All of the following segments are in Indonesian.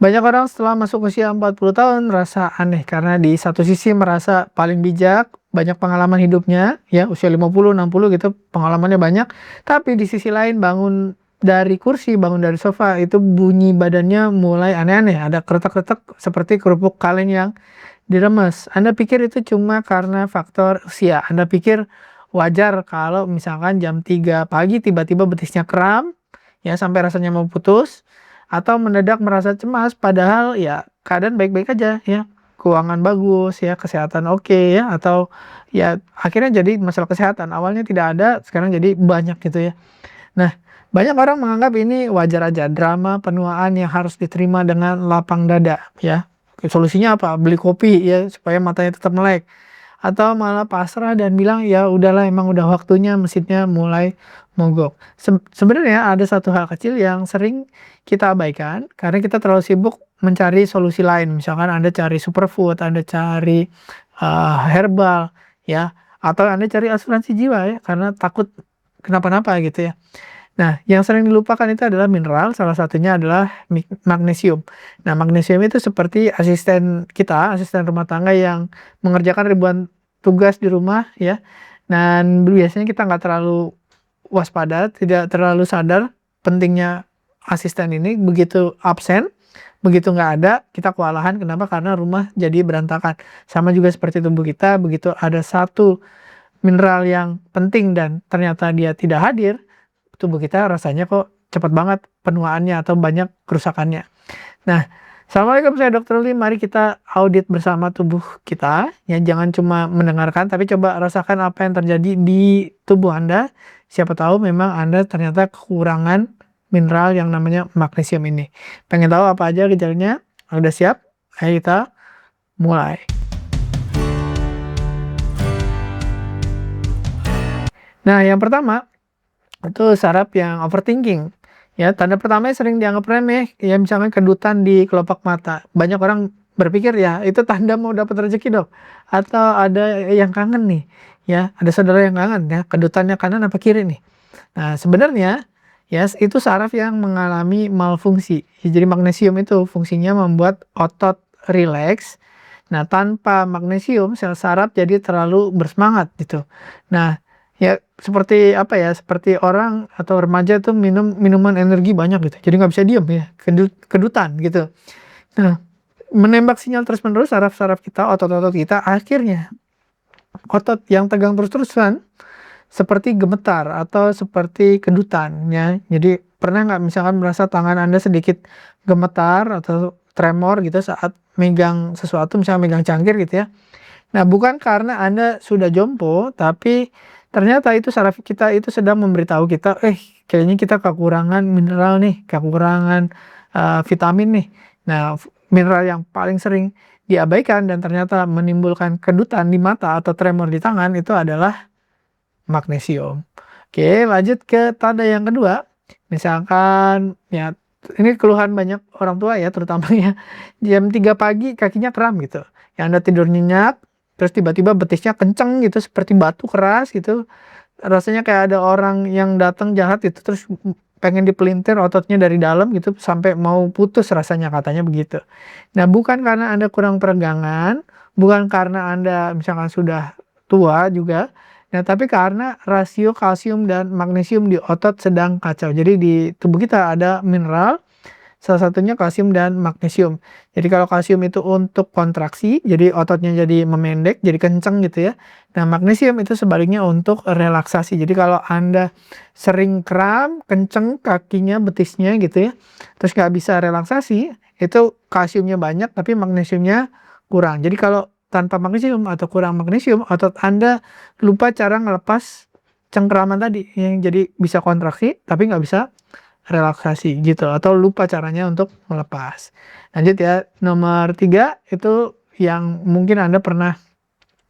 Banyak orang setelah masuk usia 40 tahun merasa aneh karena di satu sisi merasa paling bijak, banyak pengalaman hidupnya, ya usia 50, 60 gitu pengalamannya banyak. Tapi di sisi lain bangun dari kursi, bangun dari sofa itu bunyi badannya mulai aneh-aneh, ada kretek-kretek seperti kerupuk kaleng yang diremes. Anda pikir itu cuma karena faktor usia. Anda pikir wajar kalau misalkan jam 3 pagi tiba-tiba betisnya kram, ya sampai rasanya mau putus, atau mendadak merasa cemas padahal ya keadaan baik-baik aja ya. Keuangan bagus ya, kesehatan oke ya, atau ya akhirnya jadi masalah kesehatan. Awalnya tidak ada, sekarang jadi banyak gitu ya. Nah, banyak orang menganggap ini wajar aja, drama penuaan yang harus diterima dengan lapang dada ya. Solusinya apa? Beli kopi ya supaya matanya tetap melek. Atau malah pasrah dan bilang ya udahlah emang udah waktunya mesinnya mulai mogok. Sebenarnya ada satu hal kecil yang sering kita abaikan karena kita terlalu sibuk mencari solusi lain. Misalkan Anda cari superfood, Anda cari herbal ya, atau Anda cari asuransi jiwa ya karena takut kenapa-napa gitu ya. Nah, yang sering dilupakan itu adalah mineral, salah satunya adalah magnesium. Nah, magnesium itu seperti asisten kita, asisten rumah tangga yang mengerjakan ribuan tugas di rumah ya. Dan biasanya kita nggak terlalu waspada, tidak terlalu sadar pentingnya asisten ini, begitu absen, begitu nggak ada, kita kewalahan. Kenapa? Karena rumah jadi berantakan. Sama juga seperti tubuh kita, begitu ada satu mineral yang penting dan ternyata dia tidak hadir, tubuh kita rasanya kok cepat banget penuaannya atau banyak kerusakannya. Nah, Assalamualaikum, saya Dokter Uli. Mari kita audit bersama tubuh kita. Ya, jangan cuma mendengarkan, tapi coba rasakan apa yang terjadi di tubuh Anda. Siapa tahu memang Anda ternyata kekurangan mineral yang namanya magnesium ini. Pengen tahu apa aja gejalanya? Udah siap? Ayo kita mulai. Nah, yang pertama itu saraf yang overthinking. Ya, tanda pertamanya sering dianggap remeh, ya misalnya kedutan di kelopak mata. Banyak orang berpikir ya itu tanda mau dapat rezeki dok, atau ada yang kangen nih, ya ada saudara yang kangen ya, kedutannya kanan apa kiri nih. Nah sebenarnya ya itu saraf yang mengalami malfungsi. Ya, jadi magnesium itu fungsinya membuat otot rileks. Nah tanpa magnesium sel saraf jadi terlalu bersemangat gitu. Nah ya seperti apa ya, seperti orang atau remaja tuh minum minuman energi banyak gitu, jadi nggak bisa diem ya, kedutan gitu. Nah, menembak sinyal terus-menerus saraf-saraf kita, otot-otot kita, akhirnya otot yang tegang terus-terusan seperti gemetar atau seperti kedutan ya. Jadi pernah nggak misalkan merasa tangan Anda sedikit gemetar atau tremor gitu saat megang sesuatu, misalnya megang cangkir gitu ya. Nah, bukan karena Anda sudah jompo, tapi ternyata itu saraf kita itu sedang memberitahu kita, kayaknya kita kekurangan mineral nih, kekurangan vitamin nih. Nah, mineral yang paling sering diabaikan dan ternyata menimbulkan kedutan di mata atau tremor di tangan itu adalah magnesium. Oke, lanjut ke tanda yang kedua. Misalkan ya ini keluhan banyak orang tua ya, terutama ya jam 3 pagi kakinya kram gitu. Yang Anda tidur nyenyak, terus tiba-tiba betisnya kenceng gitu seperti batu keras gitu. Rasanya kayak ada orang yang datang jahat gitu, terus pengen dipelintir ototnya dari dalam gitu sampai mau putus rasanya, katanya begitu. Nah, bukan karena Anda kurang peregangan, bukan karena Anda misalkan sudah tua juga. Nah, tapi karena rasio kalsium dan magnesium di otot sedang kacau. Jadi di tubuh kita ada mineral, salah satunya kalsium dan magnesium. Jadi kalau kalsium itu untuk kontraksi, jadi ototnya jadi memendek, jadi kenceng gitu ya. Nah, magnesium itu sebaliknya untuk relaksasi. Jadi kalau Anda sering kram, kenceng kakinya, betisnya gitu ya, terus nggak bisa relaksasi, itu kalsiumnya banyak tapi magnesiumnya kurang. Jadi kalau tanpa magnesium atau kurang magnesium, otot Anda lupa cara ngelepas cengkeraman tadi, yang jadi bisa kontraksi tapi nggak bisa relaksasi gitu, atau lupa caranya untuk melepas. Lanjut ya, nomor 3 itu yang mungkin Anda pernah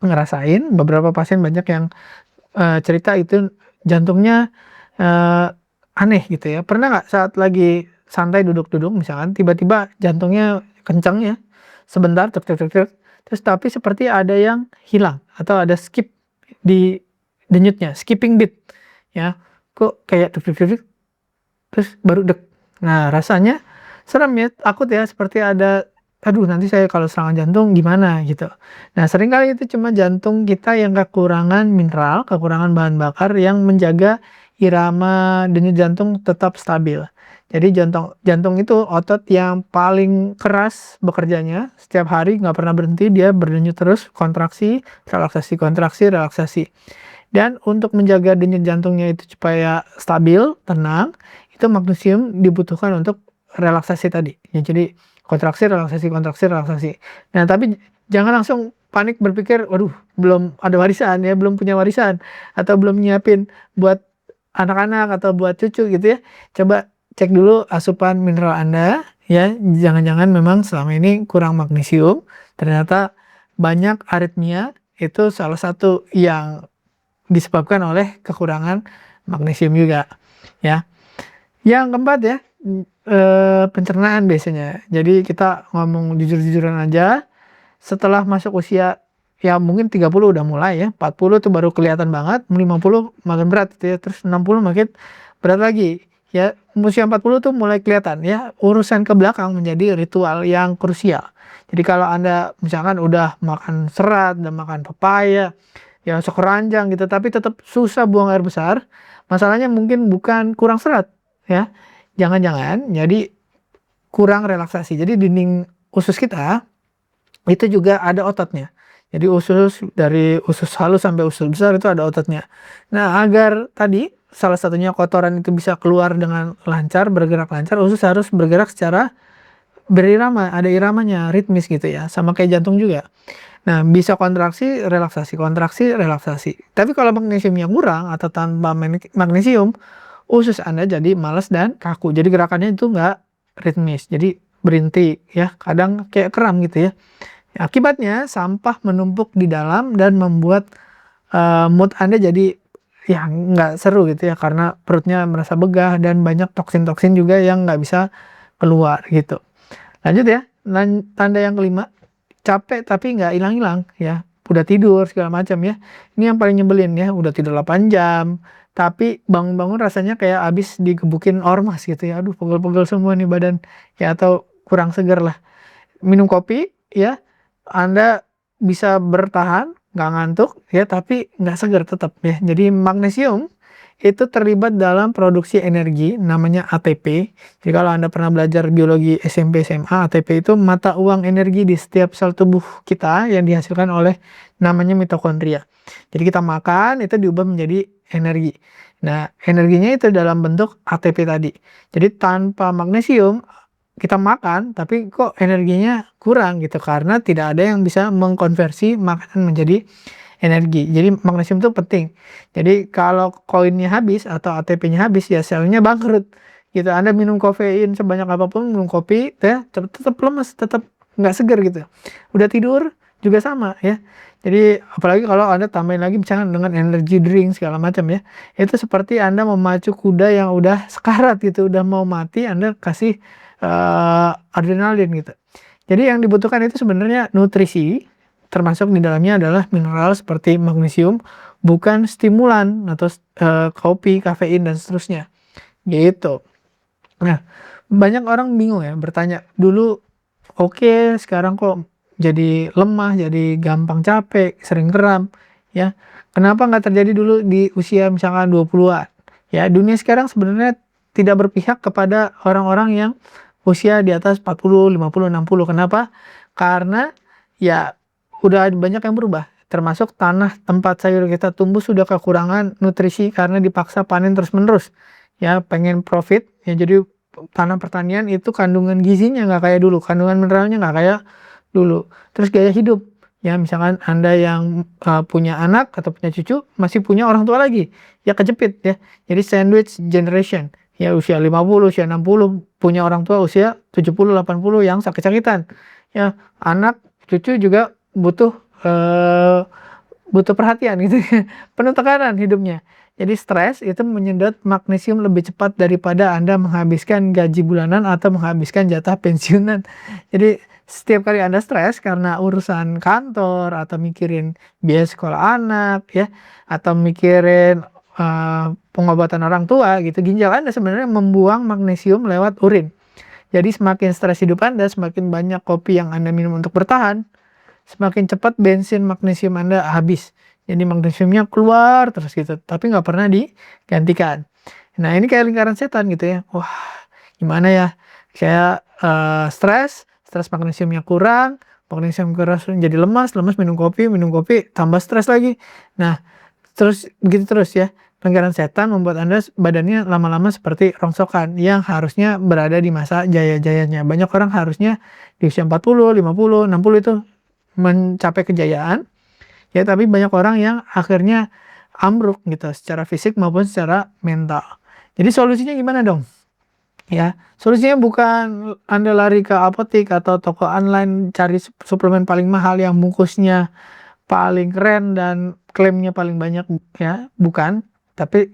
ngerasain, beberapa pasien banyak yang cerita itu jantungnya aneh gitu ya. Pernah nggak saat lagi santai duduk-duduk misalkan tiba-tiba jantungnya kencang ya, sebentar terus tapi seperti ada yang hilang atau ada skip di denyutnya, skipping beat ya. Kok kayak terus baru dek. Nah, rasanya serem ya, takut ya, seperti ada, "Aduh nanti saya kalau serangan jantung gimana?" Gitu. Nah seringkali itu cuma jantung kita yang kekurangan mineral, kekurangan bahan bakar yang menjaga irama denyut jantung tetap stabil. Jadi jantung jantung itu otot yang paling keras bekerjanya, setiap hari nggak pernah berhenti, dia berdenyut terus, kontraksi, relaksasi, kontraksi, relaksasi. Dan untuk menjaga denyut jantungnya itu supaya stabil, tenang, itu magnesium dibutuhkan untuk relaksasi tadi. Ya, jadi kontraksi, relaksasi, kontraksi, relaksasi. Nah, tapi jangan langsung panik berpikir, waduh, belum ada warisan ya, belum punya warisan, atau belum nyiapin buat anak-anak atau buat cucu gitu ya. Coba cek dulu asupan mineral Anda ya, jangan-jangan memang selama ini kurang magnesium, ternyata banyak aritmia itu salah satu yang disebabkan oleh kekurangan magnesium juga, ya. Yang keempat ya, pencernaan biasanya. Jadi kita ngomong jujur-jujuran aja, setelah masuk usia, ya mungkin 30 udah mulai ya, 40 tuh baru kelihatan banget, 50 makin berat gitu ya, terus 60 makin berat lagi, ya. Usia 40 tuh mulai kelihatan ya, urusan ke belakang menjadi ritual yang krusial. Jadi kalau Anda misalkan udah makan serat, udah makan pepaya, ya sekeranjang gitu, tapi tetap susah buang air besar, masalahnya mungkin bukan kurang serat, ya. Jangan-jangan jadi kurang relaksasi. Jadi dinding usus kita itu juga ada ototnya. Jadi usus dari usus halus sampai usus besar itu ada ototnya. Nah, agar tadi salah satunya kotoran itu bisa keluar dengan lancar, bergerak lancar, usus harus bergerak secara berirama, ada iramanya, ritmis gitu ya, sama kayak jantung juga. Nah, bisa kontraksi, relaksasi. Tapi kalau magnesiumnya kurang atau tanpa magnesium, usus Anda jadi malas dan kaku. Jadi gerakannya itu nggak ritmis, jadi berhenti ya, kadang kayak kram gitu ya. Akibatnya sampah menumpuk di dalam dan membuat mood Anda jadi ya nggak seru gitu ya, karena perutnya merasa begah dan banyak toksin-toksin juga yang nggak bisa keluar gitu. Lanjut ya, tanda yang kelima, capek tapi nggak hilang-hilang ya, udah tidur segala macam ya. Ini yang paling nyebelin ya, udah tidur 8 jam, tapi bangun-bangun rasanya kayak abis digebukin ormas gitu ya, aduh pegel-pegel semua nih badan, ya atau kurang seger lah. Minum kopi ya, Anda bisa bertahan, nggak ngantuk ya, tapi nggak seger tetap ya. Jadi magnesium itu terlibat dalam produksi energi namanya ATP. Jadi kalau Anda pernah belajar biologi SMP SMA, ATP itu mata uang energi di setiap sel tubuh kita yang dihasilkan oleh namanya mitokondria. Jadi kita makan itu diubah menjadi energi. Nah, energinya itu dalam bentuk ATP tadi. Jadi tanpa magnesium kita makan tapi kok energinya kurang gitu, karena tidak ada yang bisa mengkonversi makanan menjadi energi. Jadi magnesium itu penting. Jadi kalau koinnya habis atau ATP-nya habis ya selnya bangkrut gitu. Anda minum kafein sebanyak apapun, minum kopi ya tetap lemes, tetap nggak segar gitu. Udah tidur juga sama ya. Jadi apalagi kalau Anda tambahin lagi misalkan dengan energy drink segala macam ya. Itu seperti Anda memacu kuda yang udah sekarat gitu, udah mau mati, Anda kasih adrenalin gitu. Jadi yang dibutuhkan itu sebenarnya nutrisi, termasuk di dalamnya adalah mineral seperti magnesium, bukan stimulan atau kopi, kafein dan seterusnya. Gitu. Nah, banyak orang bingung ya, bertanya, dulu oke, sekarang kok jadi lemah, jadi gampang capek, sering kram, ya. Kenapa nggak terjadi dulu di usia misalkan 20-an? Ya, dunia sekarang sebenarnya tidak berpihak kepada orang-orang yang usia di atas 40, 50, 60. Kenapa? Karena ya udah banyak yang berubah. Termasuk tanah tempat sayur kita tumbuh sudah kekurangan nutrisi karena dipaksa panen terus-menerus. Ya, pengen profit, ya jadi tanah pertanian itu kandungan gizinya nggak kayak dulu, kandungan mineralnya nggak kayak dulu. Terus gaya hidup, ya misalkan Anda yang punya anak atau punya cucu masih punya orang tua lagi, ya kejepit ya. Jadi sandwich generation, ya usia 50, usia 60 punya orang tua usia 70, 80 yang sakit-sakitan. Ya, anak cucu juga butuh butuh perhatian gitu ya. Penuh tekanan hidupnya. Jadi stres itu menyedot magnesium lebih cepat daripada Anda menghabiskan gaji bulanan atau menghabiskan jatah pensiunan. Jadi setiap kali Anda stres karena urusan kantor atau mikirin biaya sekolah anak ya, atau mikirin pengobatan orang tua gitu, ginjal Anda sebenarnya membuang magnesium lewat urin. Jadi semakin stres hidup Anda, semakin banyak kopi yang Anda minum untuk bertahan, semakin cepat bensin magnesium Anda habis. Jadi magnesiumnya keluar terus gitu, tapi nggak pernah digantikan. Nah ini kayak lingkaran setan gitu ya. Wah gimana ya, saya stres magnesiumnya kurang, magnesium kurang jadi lemas minum kopi tambah stres lagi. Nah terus begitu terus ya. Lingkaran setan membuat Anda badannya lama-lama seperti rongsokan yang harusnya berada di masa jaya-jayanya. Banyak orang harusnya di usia 40, 50, 60 itu mencapai kejayaan, ya tapi banyak orang yang akhirnya ambruk gitu secara fisik maupun secara mental. Jadi solusinya gimana dong? Ya, solusinya bukan Anda lari ke apotek atau toko online cari suplemen paling mahal yang bungkusnya paling keren dan klaimnya paling banyak ya, bukan. Tapi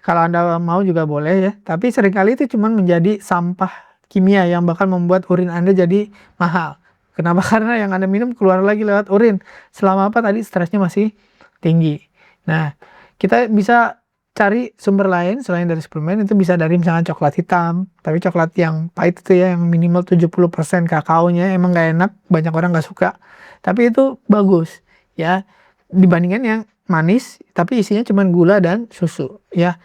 kalau Anda mau juga boleh ya, tapi seringkali itu cuman menjadi sampah kimia yang bakal membuat urin Anda jadi mahal. Kenapa? Karena yang Anda minum keluar lagi lewat urin. Selama apa tadi stresnya masih tinggi. Nah, kita bisa cari sumber lain selain dari suplemen, itu bisa dari misalnya coklat hitam, tapi coklat yang pahit itu ya, yang minimal 70% kakaonya emang nggak enak, banyak orang nggak suka. Tapi itu bagus ya, dibandingkan yang manis tapi isinya cuma gula dan susu ya.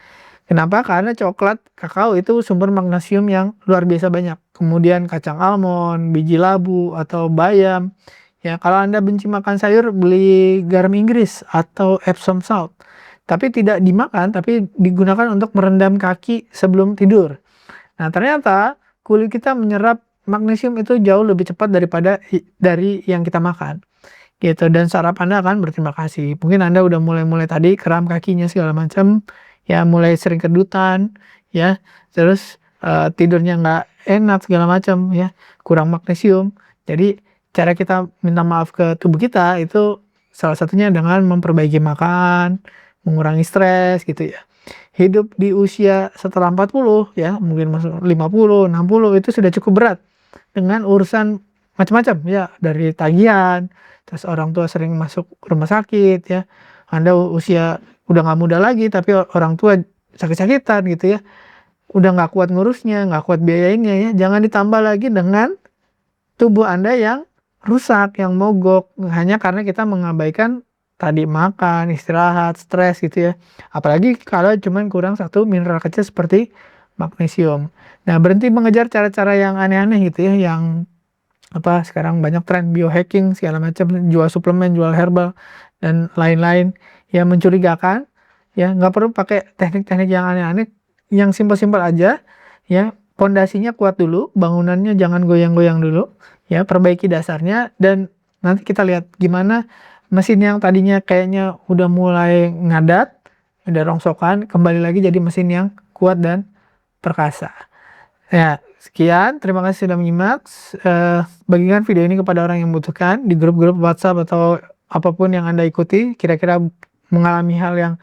Kenapa? Karena coklat kakao itu sumber magnesium yang luar biasa banyak. Kemudian kacang almond, biji labu atau bayam. Ya, kalau Anda benci makan sayur, beli garam Inggris atau Epsom salt. Tapi tidak dimakan, tapi digunakan untuk merendam kaki sebelum tidur. Nah, ternyata kulit kita menyerap magnesium itu jauh lebih cepat daripada dari yang kita makan. Gitu, dan saraf Anda akan berterima kasih. Mungkin Anda udah mulai-mulai tadi kram kakinya segala macam, ya mulai sering kedutan, ya, terus tidurnya nggak enak segala macam, ya, kurang magnesium. Jadi cara kita minta maaf ke tubuh kita itu salah satunya dengan memperbaiki makan, mengurangi stres gitu ya. Hidup di usia setelah 40 ya, mungkin masuk 50, 60 itu sudah cukup berat dengan urusan macam-macam ya, dari tagihan, terus orang tua sering masuk rumah sakit ya. Anda usia udah nggak muda lagi tapi orang tua sakit-sakitan gitu ya. Udah nggak kuat ngurusnya, nggak kuat biayainnya ya. Jangan ditambah lagi dengan tubuh Anda yang rusak, yang mogok hanya karena kita mengabaikan tadi makan, istirahat, stres gitu ya. Apalagi kalau cuman kurang satu mineral kecil seperti magnesium. Nah, berhenti mengejar cara-cara yang aneh-aneh gitu ya, yang apa sekarang banyak tren biohacking segala macam, jual suplemen, jual herbal dan lain-lain yang mencurigakan ya. Nggak perlu pakai teknik-teknik yang aneh-aneh, yang simpel-simpel aja ya. Pondasinya kuat dulu, bangunannya jangan goyang-goyang dulu ya, perbaiki dasarnya dan nanti kita lihat gimana mesin yang tadinya kayaknya udah mulai ngadat, udah rongsokan, kembali lagi jadi mesin yang kuat dan perkasa. Ya, sekian. Terima kasih sudah menyimak. Bagikan video ini kepada orang yang membutuhkan di grup-grup WhatsApp atau apapun yang Anda ikuti. Kira-kira mengalami hal yang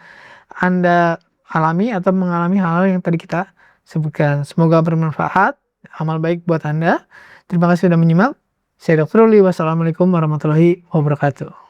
Anda alami atau mengalami hal yang tadi kita sebutkan. Semoga bermanfaat. Amal baik buat Anda. Terima kasih sudah menyimak. Saya Dr. Ruli. Wassalamualaikum warahmatullahi wabarakatuh.